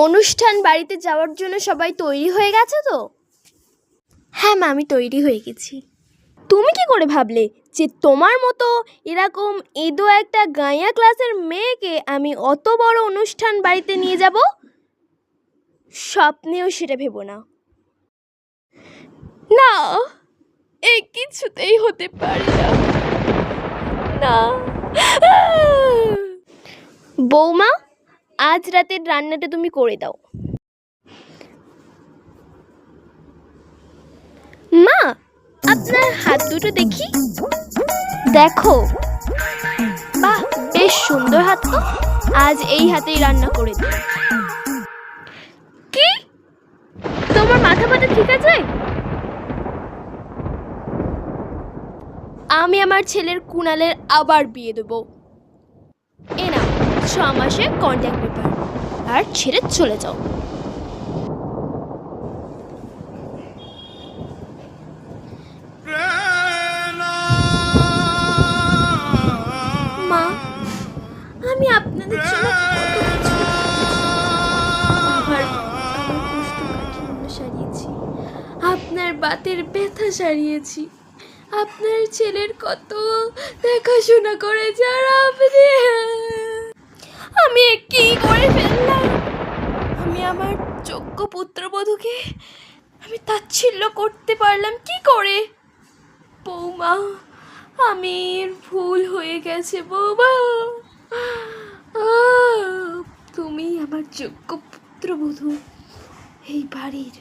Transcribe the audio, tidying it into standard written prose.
অনুষ্ঠান বাড়িতে যাওয়ার জন্য সবাই তৈরি হয়ে গেছে তো? হ্যাঁ মা, আমি তৈরি হয়ে গেছি। তুমি কি করে ভাবলে যে তোমার মতো এরকম এদো একটা গাঁয়া ক্লাসের মেয়েকে আমি অত বড় অনুষ্ঠান বাড়িতে নিয়ে যাব? স্বপ্নেও সেটা ভেবো না। না, এই কিছুতেই হতে পারে না। না বৌমা, আজ রাতের রান্নাটা তুমি করে দাও। মা, আপনার হাত দুটো দেখি। দেখো, বাহ, বেশ সুন্দর হাত তো। আজ এই হাতেই রান্না করে দিই। কি, তোমার মাথা ব্যথা ঠিক আছে? আমি আমার ছেলের কুণালের আবার বিয়ে দেবো। এ নাও 6 মাসের কন্ট্যাক্ট পেপার, আর ছেড়ে চলে যাও। মা, আমি আপনাদের জন্য কত কিছু আবার কোষ্ঠকাঠিন্য সারিয়েছি, আপনার বাতের ব্যথা সারিয়েছি, আপনার ছেলের কত দেখাশোনা করেছে, আর আমি কি করে ফেললাম? আমি আমার যোগ্য পুত্রবধূকে আমি তাচ্ছিল্য করতে পারলাম কি করে? বৌমা, আমি ভুল হয়ে গেছে বৌমা। তুমি আমার যোগ্য পুত্রবধূ এই বাড়ির।